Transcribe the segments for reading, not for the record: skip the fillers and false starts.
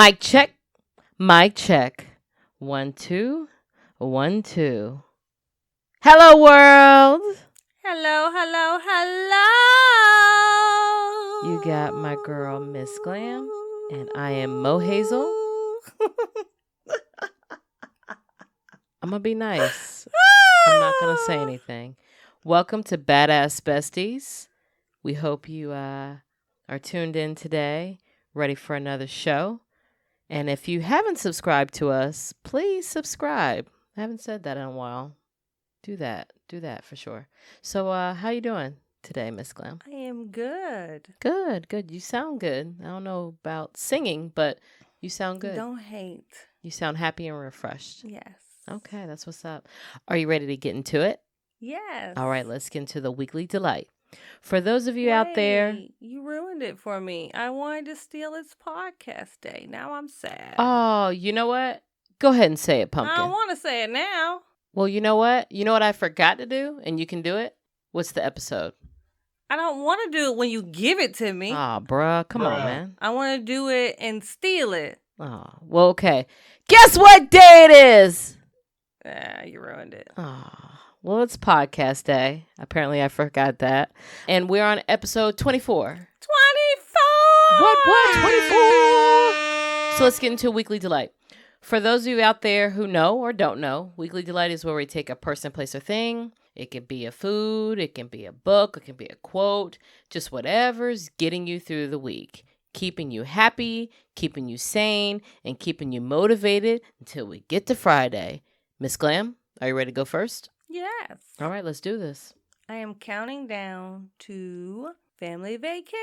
Mic check. Mic check. 1, 2, 1, 2. Hello, world. Hello. You got my girl, Ms.Glam, and I am Mohazel. I'm going to be nice. I'm not going to say anything. Welcome to Badass Besties. We hope you are tuned in today, ready for another show. And if you haven't subscribed to us, please subscribe. I haven't said that in a while. Do that for sure. So how you doing today, Miss Glam? I am good. Good. You sound good. I don't know about singing, but you sound good. Don't hate. You sound happy and refreshed. Yes. Okay, that's what's up. Are you ready to get into it? Yes. All right, let's get into the weekly delight. For those of you out there... You ruined it for me. I wanted to steal its podcast day. Now I'm sad. Oh, you know what? Go ahead and say it, Pumpkin. I don't want to say it now. Well, you know what? You know what I forgot to do, and you can do it? What's the episode? I don't want to do it when you give it to me. Oh, bruh. Come on, man. I want to do it and steal it. Oh, well, okay. Guess what day it is? You ruined it. Oh, well, it's podcast day. Apparently, I forgot that. And we're on episode 24. 24! What? 24? So let's get into Weekly Delight. For those of you out there who know or don't know, Weekly Delight is where we take a person, place, or thing. It can be a food, it can be a book, it can be a quote, just whatever's getting you through the week. Keeping you happy, keeping you sane, and keeping you motivated until we get to Friday. Miss Glam, are you ready to go first? Yes. All right, let's do this. I am counting down to family vacation.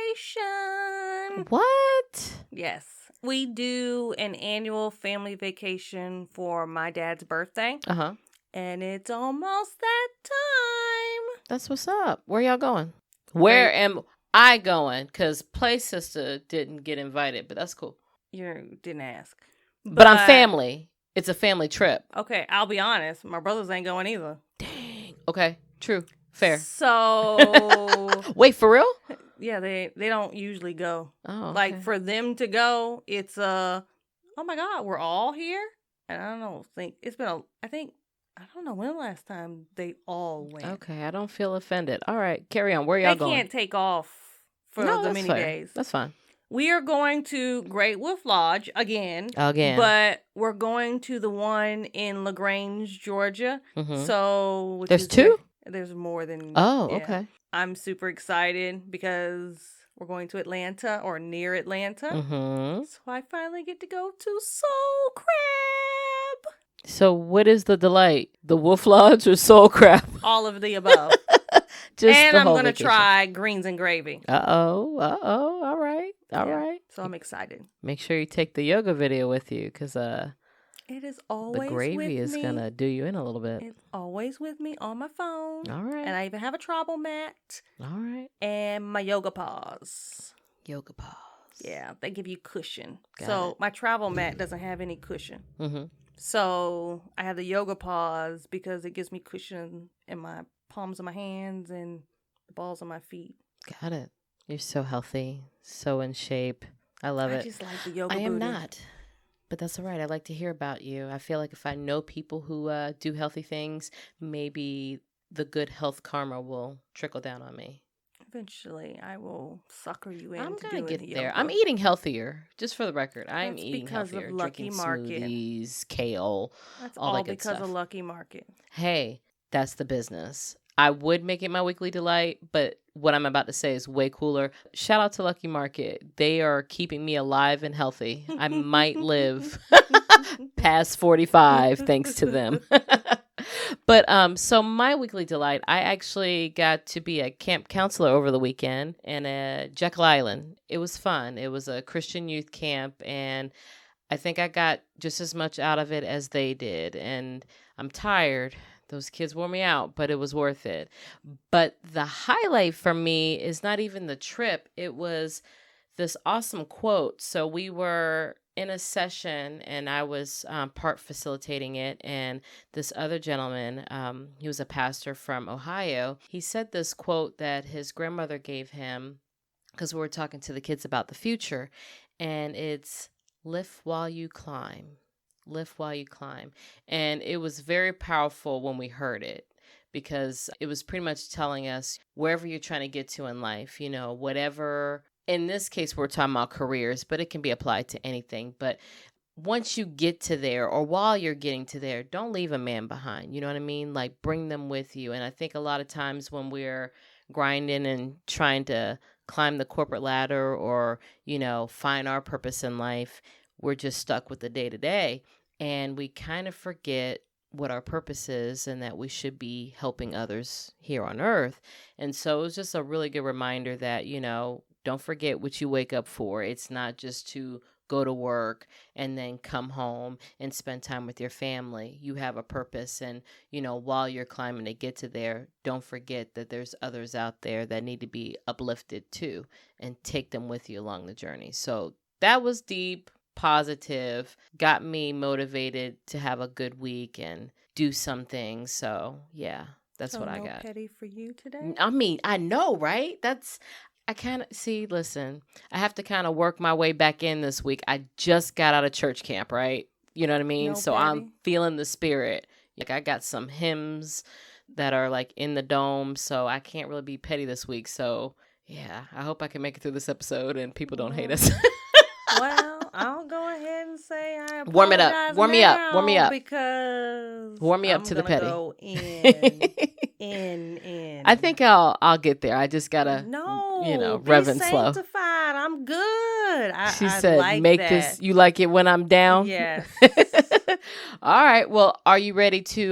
What? Yes. We do an annual family vacation for my dad's birthday. Uh-huh. And it's almost that time. That's what's up. Where y'all going? Where am I going? Because Play Sister didn't get invited, but that's cool. You didn't ask. But I'm family. It's a family trip. Okay, I'll be honest. My brothers ain't going either. Dang. Okay, true. Fair. So... Wait, for real? Yeah, they don't usually go. Oh, okay. Like, for them to go, it's oh my God, we're all here? And I don't know when the last time they all went. Okay, I don't feel offended. All right, carry on. Where y'all going? They can't take off for the many days. That's fine. We are going to Great Wolf Lodge again. But we're going to the one in LaGrange, Georgia. Mm-hmm. So there's two? There's more than... Oh, yeah. Okay. I'm super excited because we're going to Atlanta or near Atlanta. Mm-hmm. So I finally get to go to Soul Crab. So what is the delight? The Wolf Lodge or Soul Crab? All of the above. And I'm going to try greens and gravy. Uh-oh. All right. So I'm excited. Make sure you take the yoga video with you because it is always the gravy with is me. Going to do you in a little bit. It's always with me on my phone. All right. And I even have a travel mat. All right. And my yoga paws. Yoga paws. Yeah, they give you cushion. Got it. My travel mat doesn't have any cushion. Mm-hmm. So I have the yoga paws because it gives me cushion in my palms of my hands and the balls of my feet. Got it. You're so healthy, so in shape. I love it. I just like the yoga I am booty. not. But that's all right. I like to hear about you. I feel like if I know people who do healthy things, maybe the good health karma will trickle down on me. Eventually, I will sucker you in. I'm going to get there. Yoga. I'm eating healthier, just for the record. I'm That's eating because healthier. Of Lucky drinking Market. Smoothies, kale, That's all that good because stuff. of Lucky Market. Hey, that's the business. I would make it my weekly delight, but what I'm about to say is way cooler. Shout out to Lucky Market. They are keeping me alive and healthy. I might live past 45 thanks to them. But so my weekly delight, I actually got to be a camp counselor over the weekend in Jekyll Island. It was fun. It was a Christian youth camp, and I think I got just as much out of it as they did. And I'm tired. Those kids wore me out, but it was worth it. But the highlight for me is not even the trip. It was this awesome quote. So we were in a session, and I was part facilitating it. And this other gentleman, he was a pastor from Ohio. He said this quote that his grandmother gave him because we were talking to the kids about the future. And it's, Lift while you climb. Lift while you climb. And it was very powerful when we heard it, because it was pretty much telling us wherever you're trying to get to in life, whatever. In this case, we're talking about careers, but it can be applied to anything. But once you get to there, or while you're getting to there, don't leave a man behind. You know what I mean? Like, bring them with you. And I think a lot of times when we're grinding and trying to climb the corporate ladder, or, find our purpose in life, we're just stuck with the day to day. And we kind of forget what our purpose is, and that we should be helping others here on earth. And so it was just a really good reminder that, don't forget what you wake up for. It's not just to go to work and then come home and spend time with your family. You have a purpose. And, while you're climbing to get to there, don't forget that there's others out there that need to be uplifted too, and take them with you along the journey. So that was deep, positive, got me motivated to have a good week and do some things. So yeah, that's what I got. Petty for you today? I mean, I know, right? I kind of listen, I have to kind of work my way back in this week. I just got out of church camp, right? You know what I mean? So petty. I'm feeling the spirit. Like, I got some hymns that are like in the dome, so I can't really be petty this week. So yeah, I hope I can make it through this episode and people don't hate us. Well, I'll go ahead and say I apologize. Warm it up. Warm me up. Warm me up. Because warm me up to the petty. Go in. I think I'll get there. I just gotta rev and slow. Sanctified. I'm good. She said, like "Make that. This. You like it when I'm down." Yes. All right. Well, are you ready to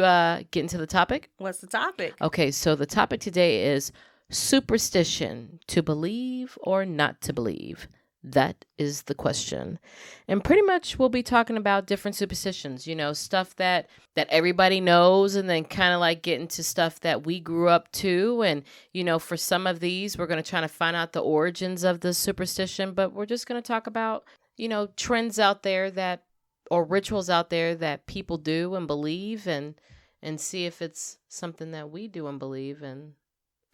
get into the topic? What's the topic? Okay. So the topic today is superstition: to believe or not to believe. That is the question. And pretty much we'll be talking about different superstitions, stuff that everybody knows, and then kind of like get into stuff that we grew up to. And, for some of these, we're going to try to find out the origins of the superstition, but we're just going to talk about, trends out there or rituals out there that people do and believe, and see if it's something that we do and believe, and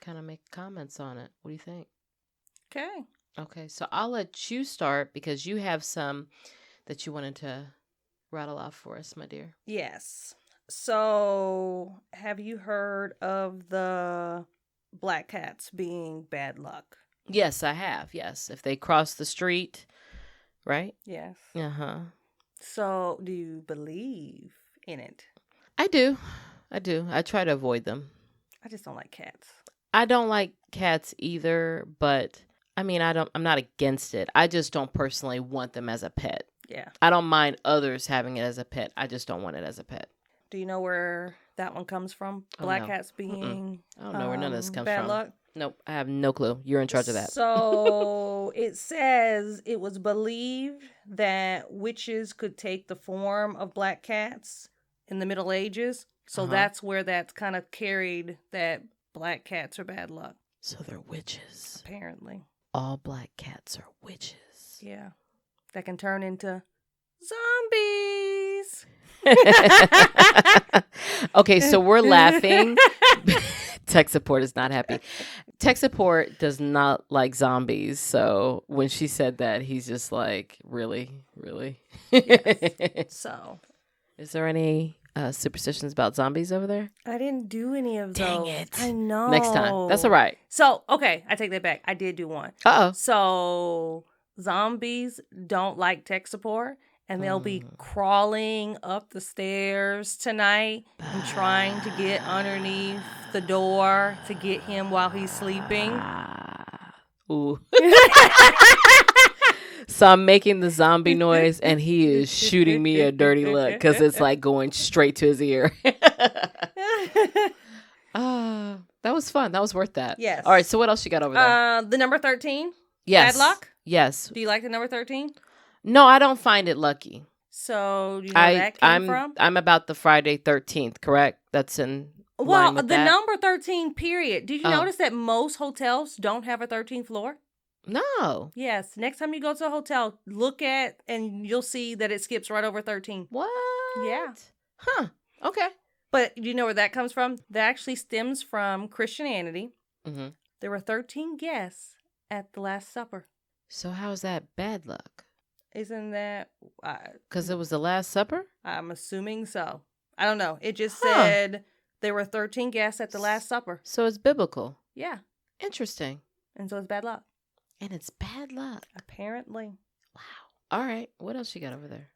kind of make comments on it. What do you think? Okay, so I'll let you start because you have some that you wanted to rattle off for us, my dear. Yes. So, have you heard of the black cats being bad luck? Yes, I have. Yes. If they cross the street, right? Yes. Uh-huh. So, do you believe in it? I do. I try to avoid them. I just don't like cats. I don't like cats either, but I mean, I'm not against it. I just don't personally want them as a pet. Yeah. I don't mind others having it as a pet. I just don't want it as a pet. Do you know where that one comes from? Black cats being I don't know where none of this comes bad from. Luck? Nope. I have no clue. You're in charge of that. So it says it was believed that witches could take the form of black cats in the Middle Ages. So that's where that's kind of carried, that black cats are bad luck. So they're witches. Apparently. All black cats are witches. Yeah. That can turn into zombies. Okay, so we're laughing. Tech support is not happy. Tech support does not like zombies. So when she said that, he's just like, really? Really? Yes. So. Is there any superstitions about zombies over there? I didn't do any of those. Dang it. I know. Next time. That's all right. So, okay, I take that back. I did do one. Uh-oh. So, zombies don't like tech support, and they'll be crawling up the stairs tonight and trying to get underneath the door to get him while he's sleeping. Ooh. So I'm making the zombie noise, and he is shooting me a dirty look because it's like going straight to his ear. That was fun. That was worth that. Yes. All right. So what else you got over there? The number 13. Yes. Bad luck? Yes. Do you like the number 13? No, I don't find it lucky. So do you know where that came from? I'm about the Friday 13th, correct? That's in line with that? Number 13, period. Did you notice that most hotels don't have a 13th floor? No. Yes. Next time you go to a hotel, look at and you'll see that it skips right over 13. What? Yeah. Huh. Okay. But do you know where that comes from? That actually stems from Christianity. Mm-hmm. There were 13 guests at the Last Supper. So how is that bad luck? Isn't that? Because it was the Last Supper? I'm assuming so. I don't know. It just Huh. said there were 13 guests at the Last Supper. So it's biblical. Yeah. Interesting. And so it's bad luck. And it's bad luck. Apparently. Wow. All right. What else you got over there?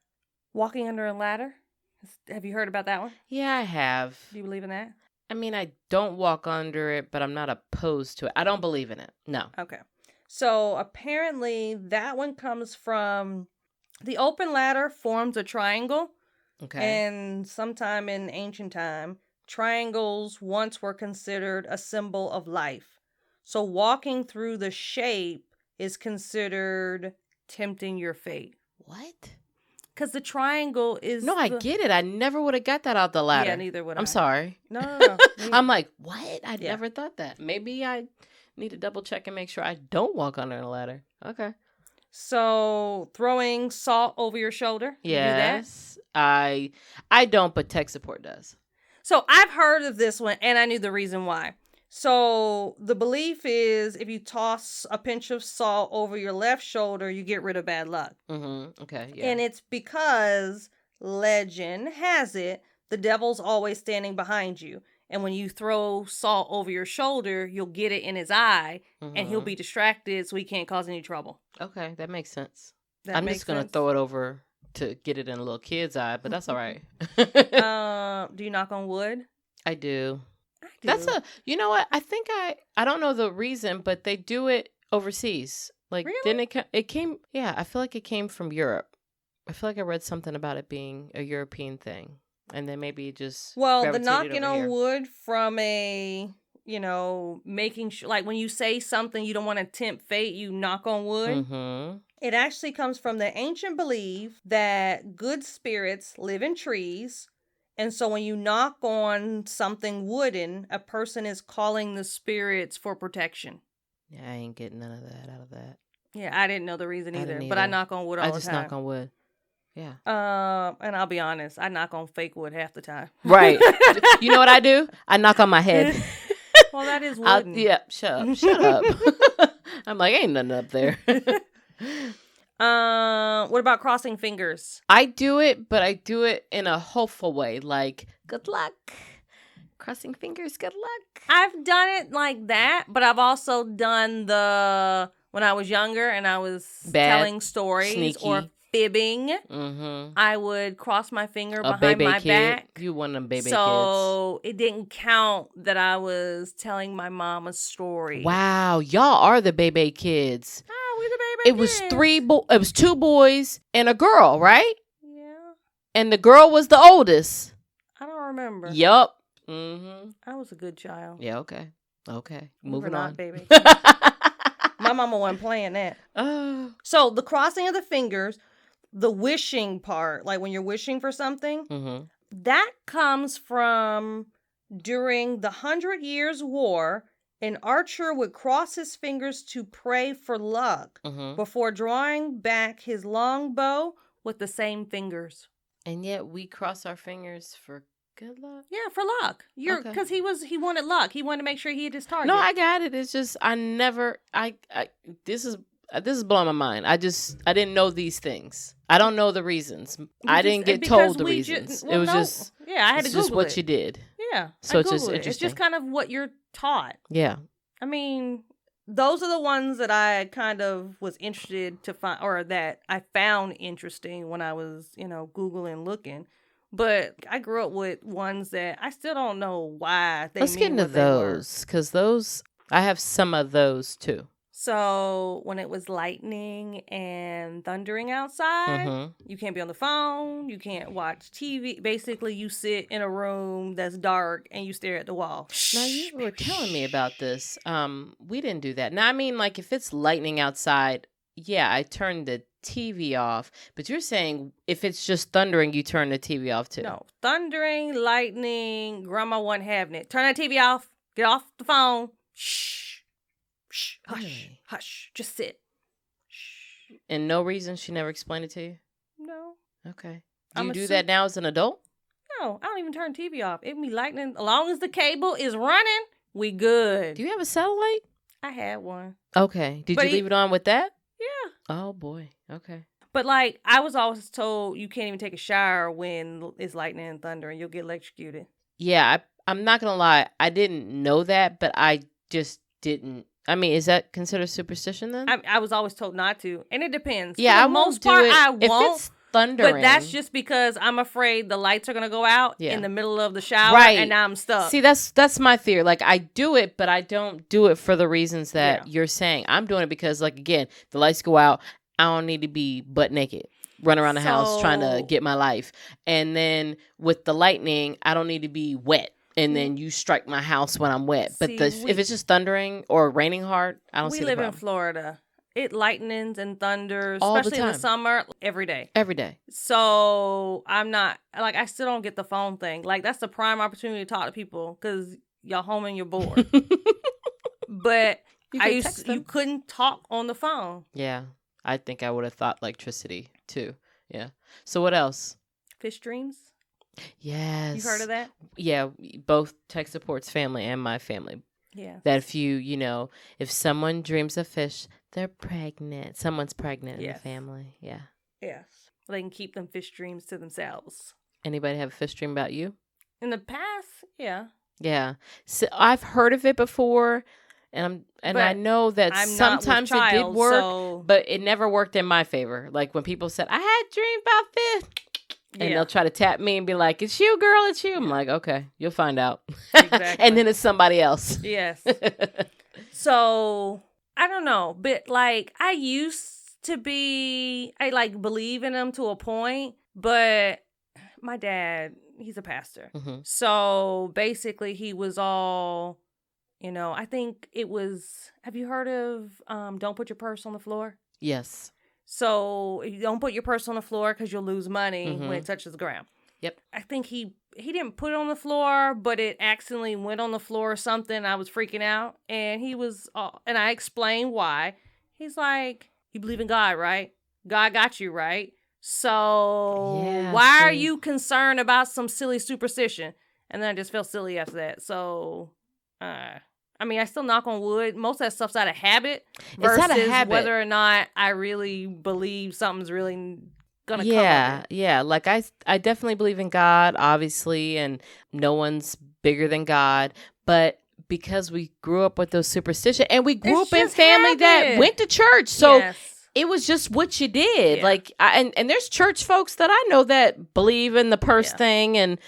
Walking under a ladder. Have you heard about that one? Yeah, I have. Do you believe in that? I mean, I don't walk under it, but I'm not opposed to it. I don't believe in it. No. Okay. So apparently that one comes from the open ladder forms a triangle. Okay. And sometime in ancient time, triangles once were considered a symbol of life. So walking through the shape is considered tempting your fate. What? Because the triangle is... No, I get it. I never would have got that out the ladder. Yeah, neither would I. I'm sorry. No. I'm like, what? I Yeah. never thought that. Maybe I need to double check and make sure I don't walk under a ladder. Okay. So throwing salt over your shoulder. You do that? Yes. I don't, but tech support does. So I've heard of this one, and I knew the reason why. So the belief is if you toss a pinch of salt over your left shoulder, you get rid of bad luck. Mm-hmm. Okay. Yeah. And it's because legend has it, the devil's always standing behind you. And when you throw salt over your shoulder, you'll get it in his eye, and he'll be distracted so he can't cause any trouble. Okay, that makes sense. That I'm makes just going to sense? throw it over to get it in a little kid's eye, but that's all right. Do you knock on wood? I do. I do. That's you know what? I think I don't know the reason, but they do it overseas. Like, Really? didn't it came, yeah, I feel like it came from Europe. I feel like I read something about it being a European thing. And then maybe it just Well, the gravitated knocking over on here. wood from a, making sure, like when you say something you don't want to tempt fate, you knock on wood. Mm-hmm. It actually comes from the ancient belief that good spirits live in trees. And so when you knock on something wooden, a person is calling the spirits for protection. Yeah, I ain't getting none of that out of that. Yeah, I didn't know the reason I either, didn't but I either. knock on wood all I the just time. knock on wood. Yeah. And I'll be honest, I knock on fake wood half the time. Right. You know what I do? I knock on my head. Well, that is wooden. Yeah, shut up. I'm like, ain't nothing up there. What about crossing fingers? I do it, but I do it in a hopeful way. Like, good luck. Crossing fingers, good luck. I've done it like that, but I've also done when I was younger and I was telling stories sneaky. or fibbing. Mm-hmm. I would cross my finger A behind baby my kid. back. You one of them baby So it didn't count that I was telling my mom a story. kids. Wow, y'all are the baby kids. Ah, we the baby It was kids. it was 2 boys and a girl, right? Yeah, And the girl was the oldest. I don't remember. Yup. Mm-hmm. I was a good child. Yeah, okay. Okay. We were Moving not on. baby. My mama wasn't playing that. Oh. So the crossing of the fingers, the wishing part, like when you're wishing for something, Mm-hmm. that comes from during the 100 Years' War. An archer would cross his fingers to pray for luck Mm-hmm. before drawing back his long bow with the same fingers. And yet we cross our fingers for good luck. Yeah, for luck. Okay. Because he wanted luck. He wanted to make sure he hit his target. No, I got it. It's just I never this is blowing my mind. I didn't know these things. I don't know the reasons. I didn't get told the reasons. It was just yeah, I had to it's Google just what it. you did. Yeah, So I it's just Googled it. interesting. It's just kind of what you're taught. Yeah. I mean, those are the ones that I kind of was interested to find, or that I found interesting when I was, Googling, looking. But I grew up with ones that I still don't know why they Let's get mean into what they were. those because those I have some of those too. So when it was lightning and thundering outside, Mm-hmm. you can't be on the phone. You can't watch TV. Basically, you sit in a room that's dark and you stare at the wall. Now you were telling me about this. We didn't do that. Now I mean, like if it's lightning outside, yeah, I turn the TV off. But you're saying if it's just thundering, you turn the TV off too. No, thundering, lightning. Grandma wasn't having it. Turn that TV off. Get off the phone. Shh. Shh. Hush. Really? Hush. Just sit. Shh. And no reason she never explained it to you? No. Okay. Do I'm you do assu- that now as an adult? No, I don't even turn TV off. It be lightning. As long as the cable is running, we good. Do you have a satellite? I had one. Okay. Did But you leave it on with that? Yeah. Oh boy. Okay. But like I was always told you can't even take a shower when it's lightning and thunder and you'll get electrocuted. Yeah, I'm not gonna lie. I didn't know that, but I just didn't. I mean, is that considered superstition then? I was always told not to, and it depends. Yeah, For I the won't most part, do it I if won't. it's thundering. But that's just because I'm afraid the lights are gonna go out in the middle of the shower, right. and now I'm stuck. See, that's my theory. Like I do it, but I don't do it for the reasons that you're saying. I'm doing it because, like, again, the lights go out. I don't need to be butt naked, run around the house trying to get my life. And then with the lightning, I don't need to be wet. And then you strike my house when I'm wet. But if it's just thundering or raining hard, I don't see the problem. We live in Florida. It lightnings and thunders, all especially the time. In the summer, every day. Every day. So I'm not, like, I still don't get the phone thing. Like, that's the prime opportunity to talk to people because y'all home and you're bored. But you couldn't talk on the phone. Yeah. I think I would have thought electricity too. Yeah. So what else? Fish dreams? Yes. You've heard of that? Yeah. Both tech support's family and my family. Yeah. That if someone dreams of fish, they're pregnant. Someone's pregnant in the family. Yeah. Yes. They can keep them fish dreams to themselves. Anybody have a fish dream about you? In the past, yeah. Yeah. So I've heard of it before. And I know that sometimes it did work, but it never worked in my favor. Like when people said, I had dreams about fish. And they'll try to tap me and be like, it's you, girl, it's you. I'm like, okay, you'll find out. Exactly. And then it's somebody else. Yes. So, I don't know. But, like, I used to believe in them to a point. But my dad, he's a pastor. Mm-hmm. So, basically, he was all, I think it was, have you heard of Don't Put Your Purse on the Floor? Yes. So you don't put your purse on the floor because you'll lose money when it touches the ground. Yep. I think he didn't put it on the floor, but it accidentally went on the floor or something. I was freaking out. And and I explained why. He's like, you believe in God, right? God got you, right? So why are you concerned about some silly superstition? And then I just felt silly after that. So, I mean, I still knock on wood. Most of that stuff's out of habit versus whether or not I really believe something's really going to come of it. Yeah. Like I definitely believe in God, obviously, and no one's bigger than God. But because we grew up with those superstitions and we grew up in family that went to church. So it was just what you did. Yeah. Like, and there's church folks that I know that believe in the purse thing and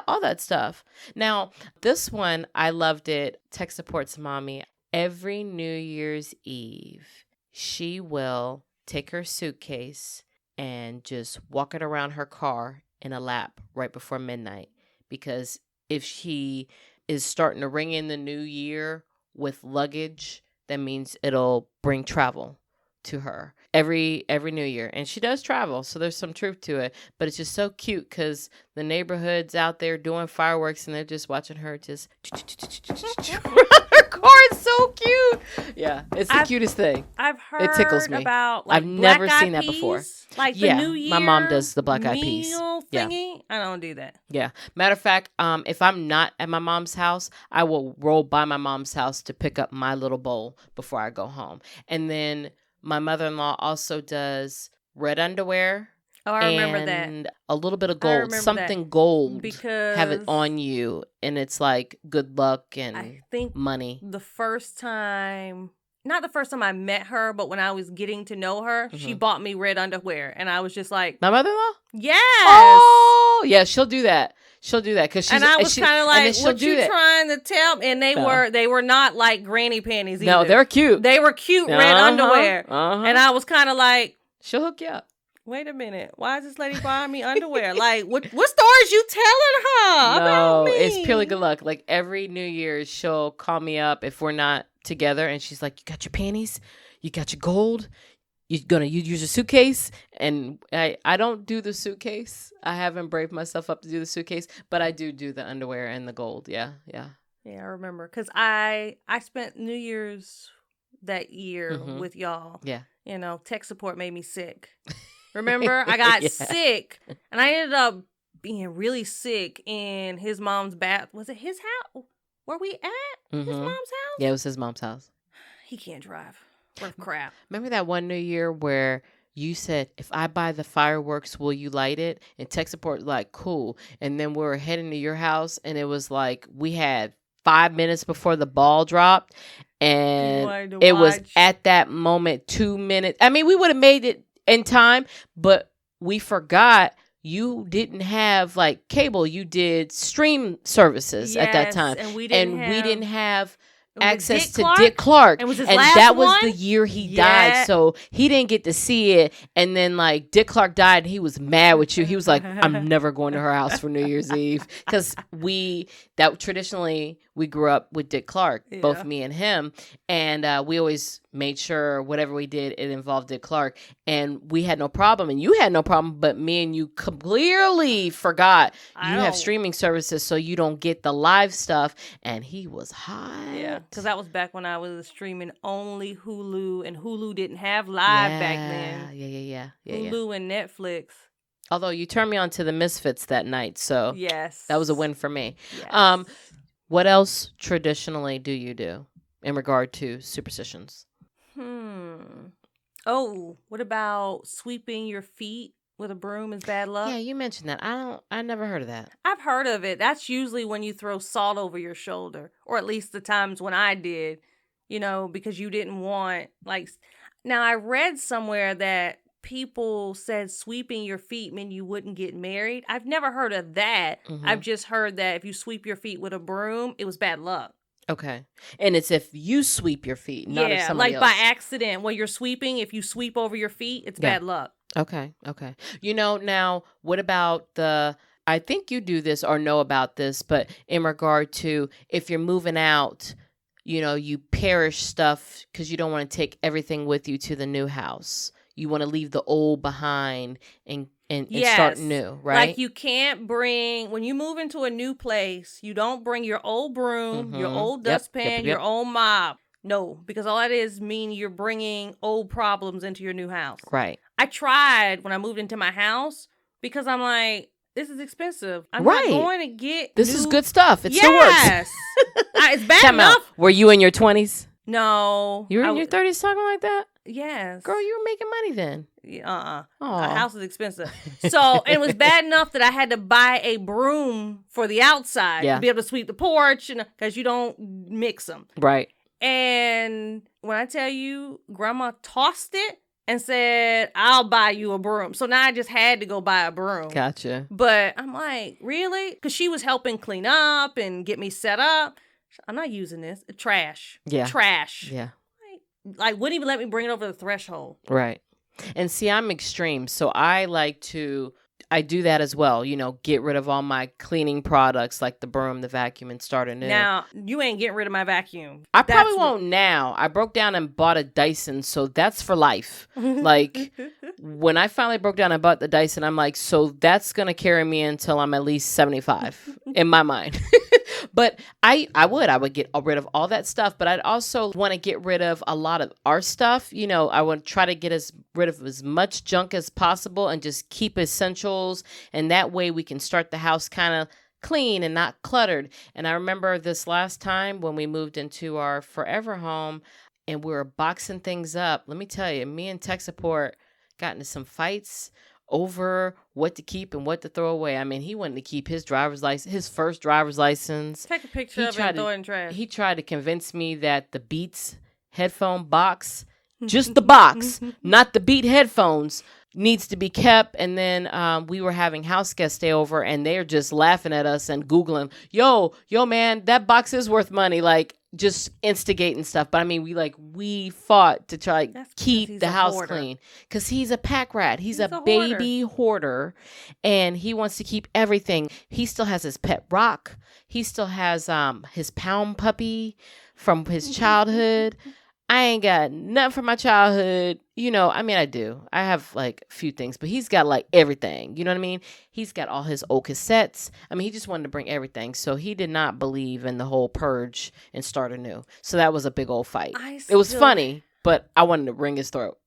all that stuff. Now, this one, I loved it. Tech support's mommy. Every New Year's Eve, she will take her suitcase and just walk it around her car in a lap right before midnight. Because if she is starting to ring in the new year with luggage, that means it'll bring travel to her every New Year. And she does travel, so there's some truth to it. But it's just so cute because the neighborhood's out there doing fireworks and they're just watching her just her car is so cute. Yeah, it's the cutest thing. I've heard it tickles me. About I've never seen that before. Like the New Year my mom does the black eyed peas thingy. I don't do that. Yeah. Matter of fact, if I'm not at my mom's house, I will roll by my mom's house to pick up my little bowl before I go home. And then my mother-in-law also does red underwear. Oh, I remember that. And a little bit of gold, something gold. Because have it on you, and it's like good luck and I think money. Not the first time I met her, but when I was getting to know her, she bought me red underwear, and I was just like, my mother-in-law? Yes. Oh, yeah, she'll do that. She'll do that because she's. And I was kind of like, "What you trying to tell me?" And they were not like granny panties either. No, they're cute. They were cute red underwear, and I was kind of like, "She'll hook you up." Wait a minute, why is this lady buying me underwear? Like, what stories you telling her about me? It's purely good luck. Like every New Year's, she'll call me up if we're not together, and she's like, "You got your panties? You got your gold? You use your suitcase?" And I don't do the suitcase. I haven't braved myself up to do the suitcase, but I do the underwear and the gold. Yeah. Yeah, I remember because I spent New Year's that year with y'all. Yeah. Tech support made me sick. Remember, I got sick, and I ended up being really sick in his mom's bath. Was it his house? Where we at? His mom's house? Yeah, it was his mom's house. He can't drive. What crap. Remember that one New Year where you said, if I buy the fireworks, will you light it? And tech support like, cool. And then we were heading to your house, and it was like we had 5 minutes before the ball dropped, and it was at that moment 2 minutes. I mean, we would have made it in time, but we forgot you didn't have like cable. You did stream services at that time, and we didn't have access to Dick Clark. It was his and last that was one? the year he died, so he didn't get to see it. And then like Dick Clark died, and he was mad with you. He was like, I'm never going to her house for New Year's Eve, because traditionally we grew up with Dick Clark, both me and him, and we always made sure whatever we did, it involved Dick Clark, and we had no problem, and you had no problem, but me and you clearly forgot you have streaming services, so you don't get the live stuff. And he was hot. Yeah, because that was back when I was streaming only Hulu, and Hulu didn't have live back then. Yeah. Hulu and Netflix. Although you turned me on to the Misfits that night, so yes, that was a win for me. Yes. What else traditionally do you do in regard to superstitions? Oh, what about sweeping your feet with a broom is bad luck? Yeah, you mentioned that. I never heard of that. I've heard of it. That's usually when you throw salt over your shoulder, or at least the times when I did, because you didn't want, like, now I read somewhere that people said sweeping your feet meant you wouldn't get married. I've never heard of that. Mm-hmm. I've just heard that if you sweep your feet with a broom, it was bad luck. Okay. And it's if you sweep your feet, not if somebody else. Like by accident. When you're sweeping, if you sweep over your feet, it's bad luck. Okay. Now, what about I think you do this or know about this, but in regard to if you're moving out, you perish stuff because you don't want to take everything with you to the new house. You want to leave the old behind and start new, right? Like you can't when you move into a new place, you don't bring your old broom, your old dustpan, your old mop. No, because all that mean you're bringing old problems into your new house. Right. I tried when I moved into my house because I'm like, this is expensive. I'm not going to get This is good stuff. It still works. It's bad enough. Were you in your 20s? No. You were in your 30s talking like that? Yes. Girl, you were making money then. A house is expensive. So it was bad enough that I had to buy a broom for the outside to be able to sweep the porch, because you don't mix them. Right. And when I tell you, Grandma tossed it and said, I'll buy you a broom. So now I just had to go buy a broom. Gotcha. But I'm like, really? Because she was helping clean up and get me set up. I'm not using this. Trash. Yeah. Trash. Yeah. Like, wouldn't even let me bring it over the threshold. Right. And see, I'm extreme. So I do that as well. Get rid of all my cleaning products like the broom, the vacuum, and start anew. Now, you ain't getting rid of my vacuum. I probably won't now. I broke down and bought a Dyson, so that's for life. Like, when I finally broke down and bought the Dyson, I'm like, so that's going to carry me until I'm at least 75 in my mind. But I would get rid of all that stuff, but I'd also want to get rid of a lot of our stuff. I would try to get rid of as much junk as possible and just keep essentials. And that way we can start the house kind of clean and not cluttered. And I remember this last time when we moved into our forever home and we were boxing things up. Let me tell you, me and tech support got into some fights over what to keep and what to throw away. I mean, he wanted to keep his first driver's license. Take a picture of it and throw it in trash. He tried to convince me that the Beats headphone box, just the box, not the Beat headphones, needs to be kept. And then we were having house guests stay over, and they're just laughing at us and Googling, yo, man, that box is worth money. Like, just instigating stuff. But I mean, we fought to try to keep the house clean because he's a pack rat. He's a baby hoarder, and he wants to keep everything. He still has his pet rock. He still has his pound puppy from his childhood. I ain't got nothing from my childhood. I mean, I do. I have like a few things, but he's got like everything. You know what I mean? He's got all his old cassettes. I mean, he just wanted to bring everything. So he did not believe in the whole purge and start anew. So that was a big old fight. It was funny, but I wanted to wring his throat.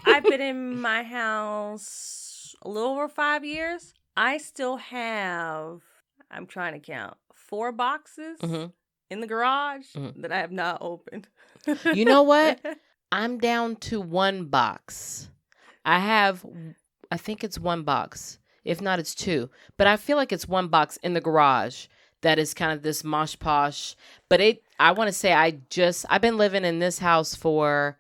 I've been in my house a little over 5 years. I still have, I'm trying to count, 4 boxes in the garage that I have not opened. You know what? I'm down to 1 box. I think it's one box. If not, it's two. But I feel like it's one box in the garage that is kind of this mosh posh. But I want to say I've been living in this house for,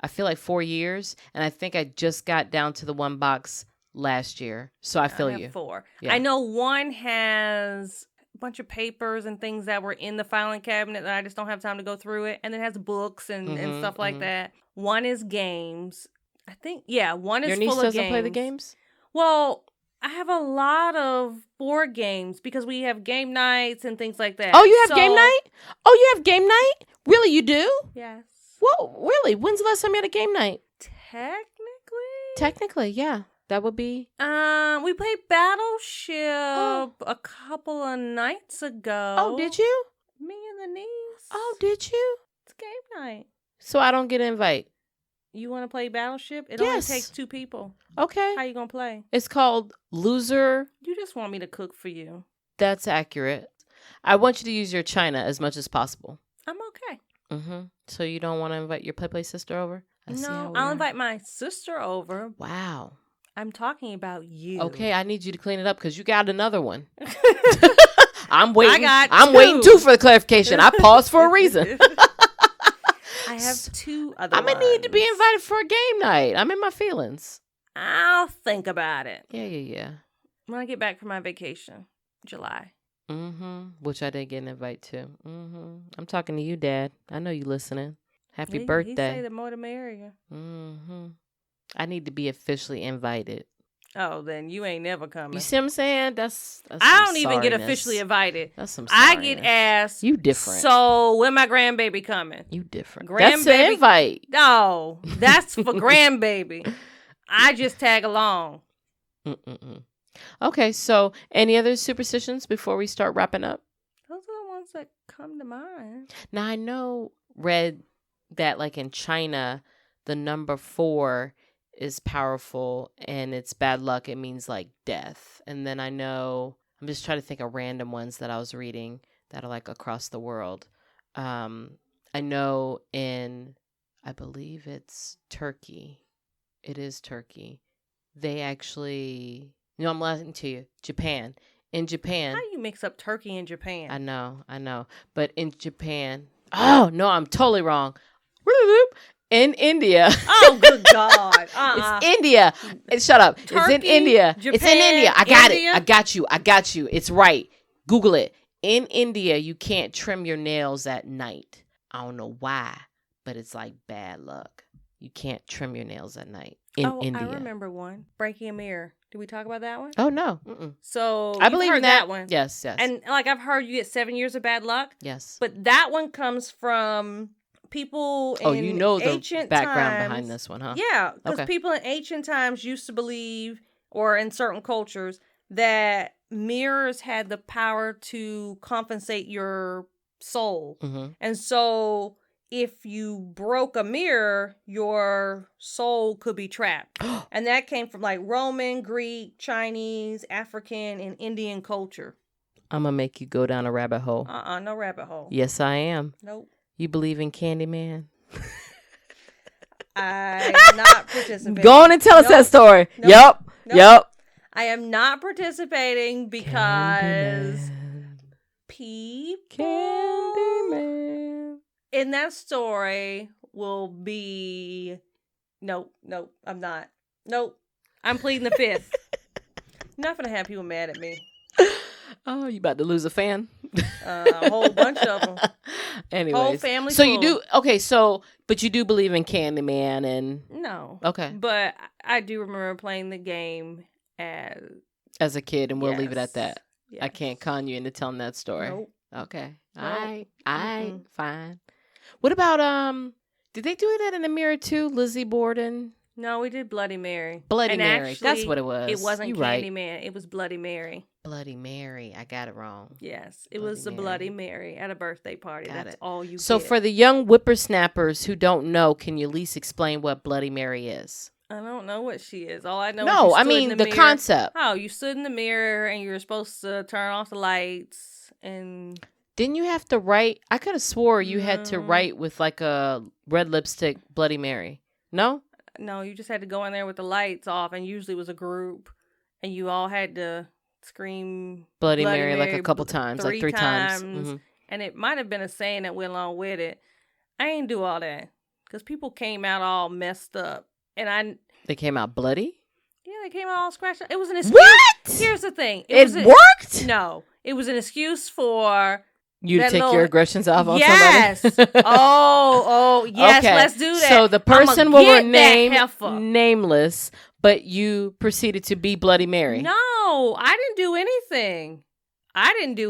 I feel like 4 years. And I think I just got down to the one box last year. So I feel you. 4. Yeah. I know one has a bunch of papers and things that were in the filing cabinet that I just don't have time to go through it. And it has books and stuff like that. One is games. I think, one is Your niece full of games. doesn't play the games? Well, I have a lot of board games because we have game nights and things like that. Oh, you have game night? Oh, you have game night? Really, you do? Yes. Whoa, really? When's the last time you had a game night? Technically, yeah. That would be... we played Battleship a couple of nights ago. Oh, did you? Me and the niece. Oh, did you? It's game night. So I don't get an invite. You want to play Battleship? It Yes. only takes 2 people. Okay. How you going to play? It's called Loser. You just want me to cook for you. That's accurate. I want you to use your china as much as possible. I'm okay. So you don't want to invite your play sister over? No, I'll invite my sister over. Wow. I'm talking about you. Okay, I need you to clean it up because you got another one. I'm waiting. I'm 2. waiting too for the clarification. I paused for a reason. I have 2 other I'm going to need to be invited for a game night. I'm in my feelings. I'll think about it. Yeah. When I get back from my vacation, July. Which I didn't get an invite to. I'm talking to you, Dad. I know you listening. Happy birthday. He say the more the merrier. I need to be officially invited. Oh, then you ain't never coming. You see what I'm saying? That's I don't even get officially invited. That's some I get asked. You different. So when my grandbaby coming? You different. That's an invite. No, that's for grandbaby. I just tag along. Okay, so any other superstitions before we start wrapping up? Those are the ones that come to mind. Now I read that like in China, the number 4 is powerful and it's bad luck. It means like death. And then I'm just trying to think of random ones that I was reading that are like across the world. I know I believe it's Turkey. It is Turkey. They actually, I'm lying to you. Japan. In Japan. How do you mix up Turkey and Japan? I know. But in Japan, oh no, I'm totally wrong. In India. Oh, good God. It's India. Shut up. Turkey, it's in India. Japan, it's in India. I got India? it. I got you. It's right. Google it. In India, you can't trim your nails at night. I don't know why, but it's like bad luck. You can't trim your nails at night in India. I remember one. Breaking a mirror. Did we talk about that one? Oh, no. So I believe in that one. Yes. And like I've heard you get 7 years of bad luck. Yes. But that one comes from people in ancient the background times. behind this one, huh? Yeah, because people in ancient times used to believe, or in certain cultures, that mirrors had the power to compensate your soul. And so if you broke a mirror, your soul could be trapped. And that came from like Roman, Greek, Chinese, African, and Indian culture. I'm going to make you go down a rabbit hole. No rabbit hole. Yes, I am. Nope. You believe in Candyman? I'm not participating. Go on and tell us that story. Yep. I am not participating because people Candyman in that story will be nope, I'm not. Nope. I'm pleading the 5th. Not gonna have people mad at me. Oh, you about to lose a fan? A whole bunch of them. Anyways. Whole family So full. you do, okay, but you do believe in Candyman and... No. Okay. But I do remember playing the game as a kid, and we'll leave it at that. Yes. I can't con you into telling that story. Nope. Okay. Nope. Fine. What about, did they do that in the mirror too? Lizzie Borden? No, we did Bloody Mary. Bloody Mary. Actually, that's what it was. It wasn't you Candyman. Right. It was Bloody Mary. Bloody Mary. I got it wrong. Yes. It was a Bloody Mary at a birthday party. That's all you So get. for the young whippersnappers who don't know, can you at least explain what Bloody Mary is? I don't know what she is. All I know is the concept. Oh, you stood in the mirror and you were supposed to turn off the lights and... Didn't you have to write? I could have swore you had to write with like a red lipstick Bloody Mary. No? No, you just had to go in there with the lights off, and usually it was a group, and you all had to scream Bloody Mary like a couple times, like 3 times. Mm-hmm. And it might have been a saying that went along with it. I ain't do all that because people came out all messed up, and They came out bloody? Yeah, they came out all scratched up. It was an excuse. What? Here's the thing. It worked? No. It was an excuse for you to take your aggressions off on somebody? Yes. Yes, okay. Let's do that. So the person will remain nameless, but you proceeded to be Bloody Mary. No, I didn't do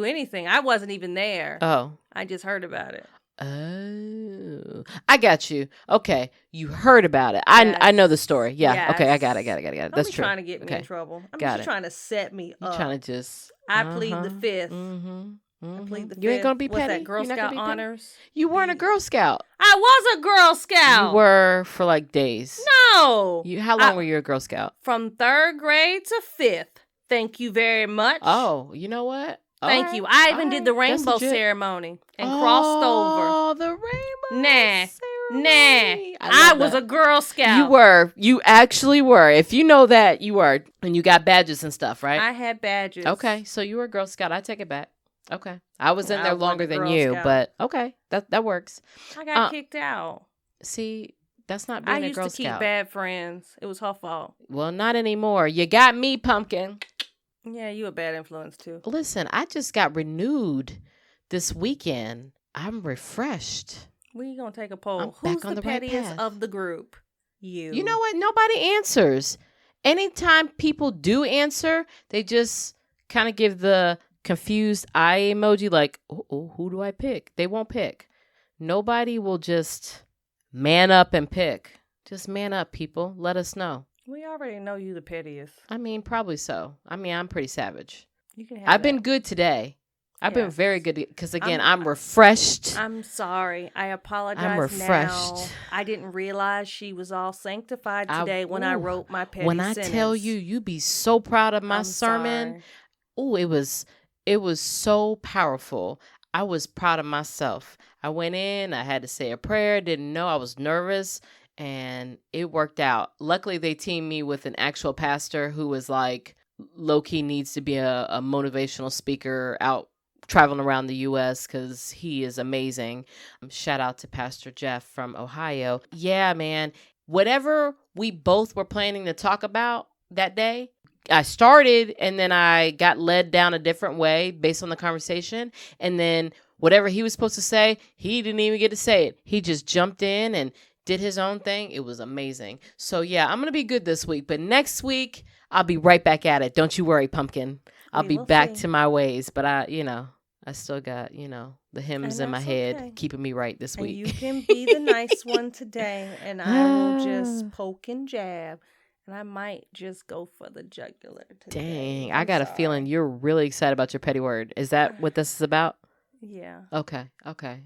anything. I wasn't even there. Oh. I just heard about it. Oh, I got you. Okay, you heard about it. I know the story. Yeah. Yes. Okay, I got it. That's true. Trying to get me in trouble. I'm just trying to set me up. You're trying to just. I plead the fifth. I plead the fifth. You ain't gonna be petty. What's that, Girl Scout honors? You weren't a Girl Scout. I was a Girl Scout. You were for like days. No. How long were you a Girl Scout? From 3rd grade to 5th. Thank you very much. Oh, you know what? Thank you. I even did the rainbow ceremony and crossed over. Oh, the rainbow ceremony. I was a Girl Scout. You were. You actually were. If you know that, you were. And you got badges and stuff, right? I had badges. Okay, so you were a Girl Scout. I take it back. Okay. I was in there longer than you, but okay. That works. I got kicked out. See, that's not being a Girl Scout. I used to keep bad friends. It was her fault. Well, not anymore. You got me, Pumpkin. Yeah, you a bad influence too. Listen, I just got renewed this weekend. I'm refreshed. We gonna take a poll. Who's the pettiest of the group? You. You know what? Nobody answers. Anytime people do answer, they just kind of give the confused eye emoji like, oh, who do I pick? They won't pick. Nobody will just man up and pick. Just man up, people. Let us know. We already know you the pettiest. I mean, probably so. I mean, I'm pretty savage. You can have I've been good today. I've been very good because, again, I'm refreshed. I'm sorry. I apologize. I'm refreshed. Now. I didn't realize she was all sanctified today when I wrote my petty sentence. When I tell you, you be so proud of my sermon. Oh, it was so powerful. I was proud of myself. I went in. I had to say a prayer. Didn't know. I was nervous. And it worked out. Luckily, they teamed me with an actual pastor who was like, low-key needs to be a motivational speaker out traveling around the U.S. because he is amazing. Shout out to Pastor Jeff from Ohio. Yeah, man. Whatever we both were planning to talk about that day, I started and then I got led down a different way based on the conversation. And then whatever he was supposed to say, he didn't even get to say it. He just jumped in and did his own thing. It was amazing. So, yeah, I'm going to be good this week. But next week, I'll be right back at it. Don't you worry, Pumpkin. I'll be back to my ways. But, I still got, the hymns in my head keeping me right this week. And you can be the nice one today. And I will just poke and jab. And I might just go for the jugular today. Dang. I got a feeling you're really excited about your petty word. Is that what this is about? Yeah. Okay.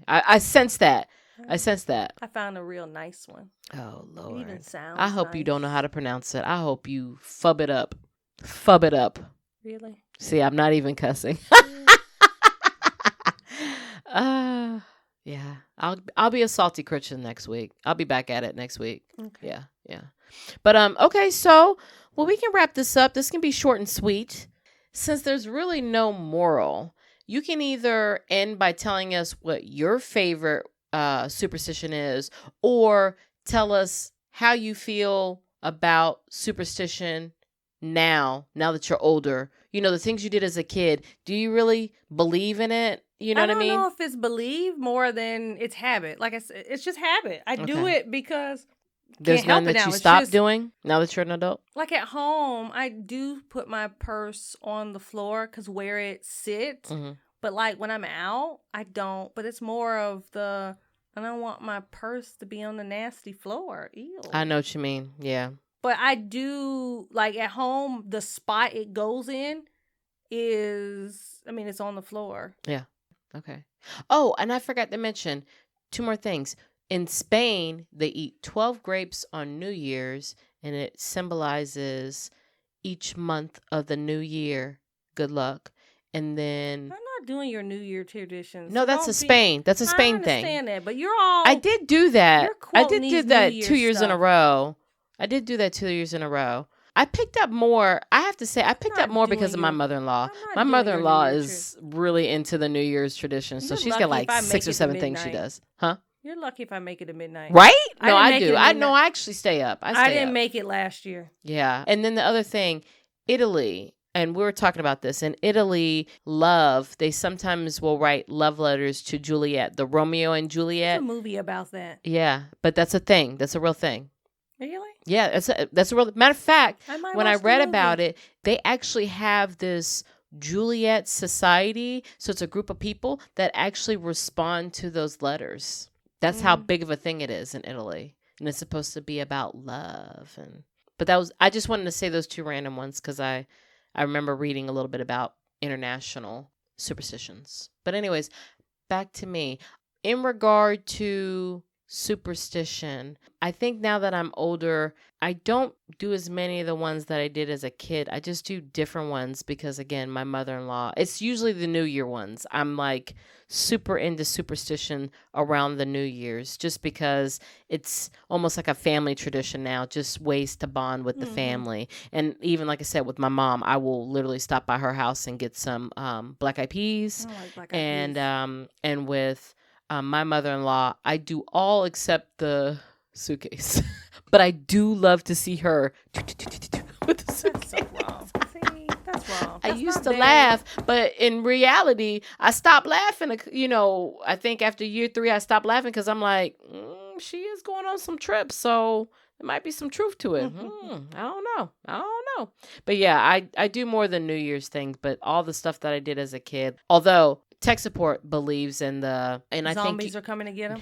I sense that. I found a real nice one. Oh, Lord. It even sounds I hope nice. you don't know how to pronounce it. I hope you fub it up. Really? See, I'm not even cussing. Yeah. I'll be a salty Christian next week. I'll be back at it next week. Okay. Yeah. But, okay, so, we can wrap this up. This can be short and sweet. Since there's really no moral, you can either end by telling us what your favorite superstition is, or tell us how you feel about superstition now that you're older. The things you did as a kid. Do you really believe in it? You know what I mean? I don't know if it's believe more than it's habit. Like I said, it's just habit. I do it because there's none that you stopped doing now that you're an adult? Like at home, I do put my purse on the floor because where it sits. Mm-hmm. But like when I'm out, I don't. But it's more of I don't want my purse to be on the nasty floor. Ew. I know what you mean. Yeah. But I do, like at home, the spot it goes in it's on the floor. Yeah. Okay. Oh, and I forgot to mention 2 more things. In Spain, they eat 12 grapes on New Year's, and it symbolizes each month of the new year. Good luck. And then I'm not doing your New Year traditions. No, that's Spain. That's a Spain thing. I understand that, but you're all. I did do that. I did that 2 years in a row. I did do that 2 years in a row. I picked up more. I have to say, I picked up more because of my mother-in-law. My mother-in-law is really into the New Year's tradition. So she's got like 6 or 7 things she does. Huh? You're lucky if I make it to midnight. Right? No, I do. I actually stay up. I didn't make it last year. Yeah. And then the other thing, Italy. And we were talking about this. In Italy, they sometimes will write love letters to Juliet, the Romeo and Juliet. There's a movie about that. Yeah. But that's a thing. That's a real thing. Really? Yeah, that's a real. Matter of fact, when I read about it, they actually have this Juliet Society. So it's a group of people that actually respond to those letters. That's how big of a thing it is in Italy, and it's supposed to be about love. But I just wanted to say those 2 random ones because I remember reading a little bit about international superstitions. But anyways, back to me. In regard to superstition, I think now that I'm older, I don't do as many of the ones that I did as a kid. I just do different ones because, again, my mother-in-law, it's usually the New Year ones. I'm like super into superstition around the New Year's just because it's almost like a family tradition now, just ways to bond with the family. And even like I said, with my mom, I will literally stop by her house and get some black eyed peas. I like black eyed peas. And with my mother-in-law, I do all except the suitcase. But I do love to see her with the suitcase. That's so wrong. See, that's wrong. I used to laugh, but in reality, I stopped laughing. I think after year 3, I stopped laughing because I'm like, she is going on some trips, so there might be some truth to it. I don't know. But yeah, I do more than New Year's things, but all the stuff that I did as a kid, although tech support believes in the... and I think zombies are coming to get him?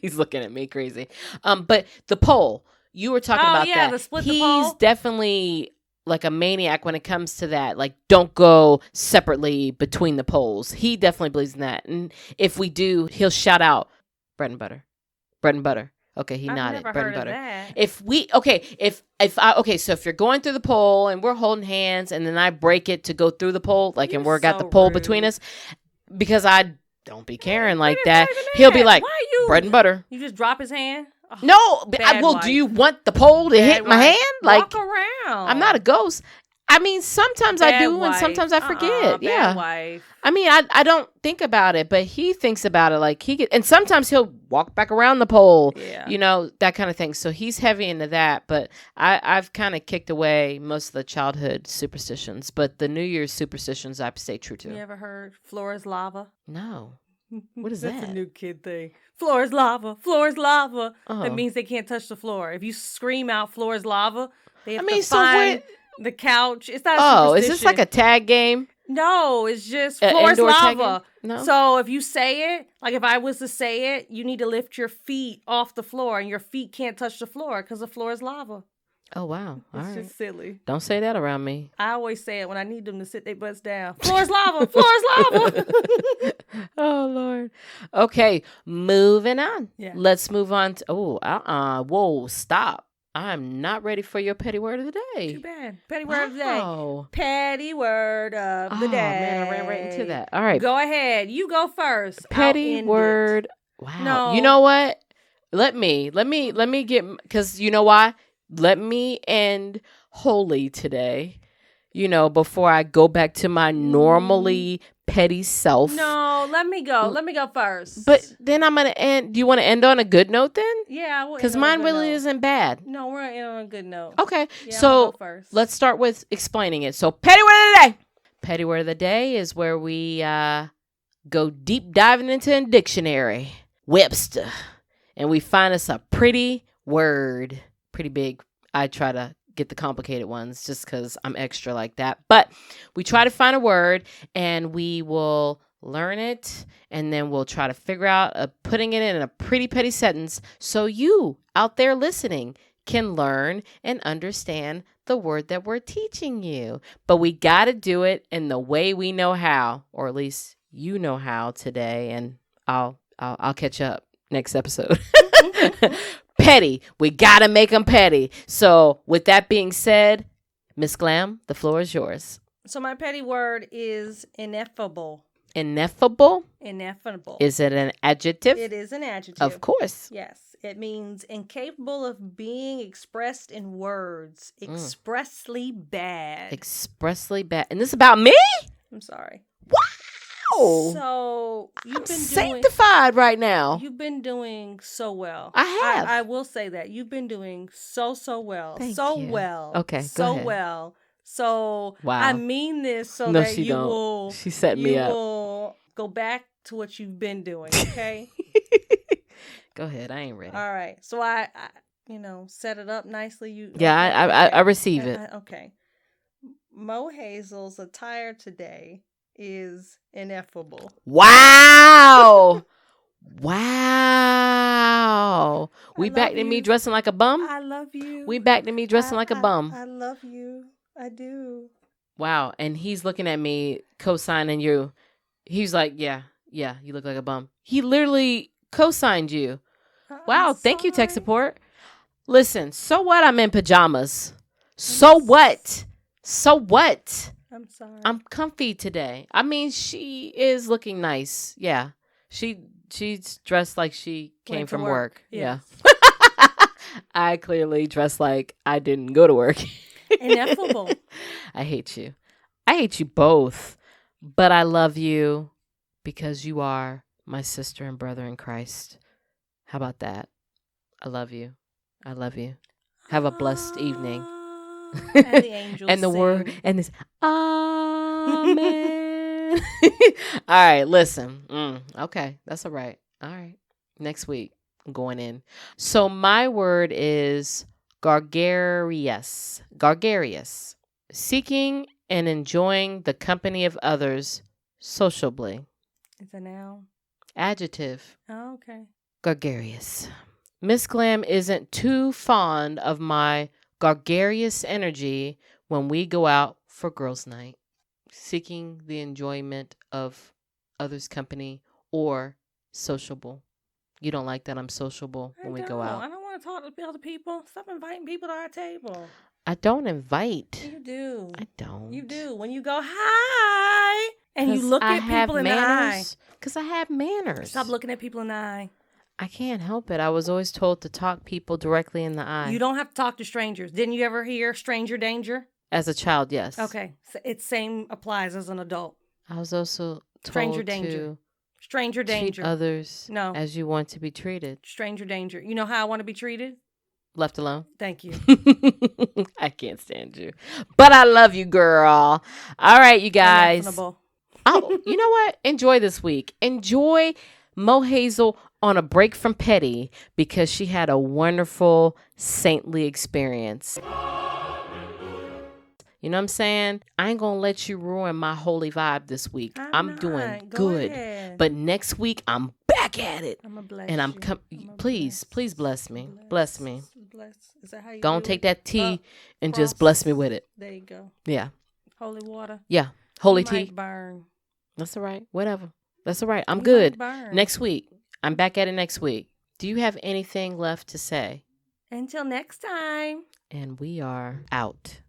He's looking at me crazy. But the pole, you were talking about that. The split the pole. He's definitely like a maniac when it comes to that. Like, don't go separately between the poles. He definitely believes in that. And if we do, he'll shout out, bread and butter. Bread and butter. Okay, he nodded. Never bread heard and butter. Of that. So if you're going through the pole and we're holding hands and then I break it to go through the pole, like, and we're got the pole between us, because I don't be caring like that, he'll be like, bread and butter. You just drop his hand? Oh, no, do you want the pole to hit my hand? Like, walk around. I'm not a ghost. I mean, sometimes I do and sometimes I forget. Yeah. Wife. I mean, I don't think about it, but he thinks about it. Like, and sometimes he'll walk back around the pole, that kind of thing. So he's heavy into that, but I've kind of kicked away most of the childhood superstitions, but the New Year's superstitions I stay true to. You ever heard floor is lava? No. What is That's that? a new kid thing. Floor is lava. Floor is lava. That means they can't touch the floor. If you scream out floor is lava, they have to find the couch. It's not a superstition. Is this like a tag game? No, it's just floor is lava. No? So if you say it, like if I was to say it, you need to lift your feet off the floor and your feet can't touch the floor because the floor is lava. Oh, wow. All right. It's just silly. Don't say that around me. I always say it when I need them to sit their butts down. Floor is lava. Floor is lava. Oh, Lord. Okay, moving on. Yeah. Let's move on to... Whoa, stop. I'm not ready for your petty word of the day. Too bad. Petty word of the day. Petty word of the day. Man, I ran right into that. All right. Go ahead. You go first. Petty word. Wow. No. You know what? Let me get... Because you know why? Let me end holy today, before I go back to my normally petty self. No, let me go. Let me go first. But then I'm going to end. Do you want to end on a good note then? Yeah. Because mine really isn't bad. No, we're going to end on a good note. Okay. Yeah, so let's start with explaining it. So petty word of the day. Petty word of the day is where we go deep diving into a dictionary. Webster. And we find us a pretty word. Pretty big. I try to get the complicated ones just because I'm extra like that. But we try to find a word and we will learn it and then we'll try to figure out putting it in a pretty petty sentence so you out there listening can learn and understand the word that we're teaching you. But we got to do it in the way we know how, or at least you know how today, and I'll catch up next episode. Petty. We got to make them petty. So with that being said, Ms. Glam, the floor is yours. So my petty word is ineffable. Ineffable? Ineffable. Is it an adjective? It is an adjective. Of course. Yes. It means incapable of being expressed in words. Expressly bad. Expressly bad. And this is about me? I'm sorry. Wow. So I'm sanctified right now. You've been doing so well. I have. I will say that. You've been doing so well. Thank so you. well. Okay, so go ahead. well. So wow. I mean this so no, that she you don't. will She set me up. will go back to what you've been doing, okay? Go ahead. I ain't ready. All right. So I set it up nicely. I receive it. Okay. Mohazel's attire today is ineffable. Wow. Wow. We back to me dressing like a bum? I love you. We back to me dressing like a bum. I love you. I do. Wow. And he's looking at me, co-signing you. He's like, yeah, you look like a bum. He literally co-signed you. Wow. Thank you, tech support. Listen, so what? I'm in pajamas. So what? I'm sorry. I'm comfy today. I mean, she is looking nice. Yeah. She's dressed like she came from work. Yeah. I clearly dressed like I didn't go to work. Ineffable. I hate you. I hate you both. But I love you because you are my sister and brother in Christ. How about that? I love you. I love you. Have a blessed evening. And the angels and the sing. word and this amen. All right, listen. Okay, that's all right. All right, next week I'm going in. So my word is gregarious. Gregarious, seeking and enjoying the company of others sociably. It's a noun. Adjective. Oh, okay. Gregarious. Ms.Glam isn't too fond of my gregarious energy when we go out for girls' night, seeking the enjoyment of others' company or sociable. You don't like that I'm sociable when we go out? I don't want to talk to other people. Stop inviting people to our table. I don't invite. You do. I don't. You do. When you go, hi, and you look at people in the eye. Because I have manners. Stop looking at people in the eye. I can't help it. I was always told to talk people directly in the eye. You don't have to talk to strangers. Didn't you ever hear stranger danger? As a child, yes. Okay. So it same applies as an adult. I was also told stranger danger. Stranger danger. Treat others as you want to be treated. Stranger danger. You know how I want to be treated? Left alone. Thank you. I can't stand you. But I love you, girl. All right, you guys. Oh, you know what? Enjoy this week. Enjoy Mohazel on a break from petty because she had a wonderful saintly experience. You know what I'm saying? I ain't gonna let you ruin my holy vibe this week. I'm doing good. Ahead. But next week I'm back at it. I'm gonna bless and please bless me. Bless me. Is that how you don't take that tea and just bless me with it. There you go. Yeah. Holy water. Yeah. Holy tea. Burn. That's all right. Whatever. That's all right. I'm good. Next week. I'm back at it next week. Do you have anything left to say? Until next time. And we are out.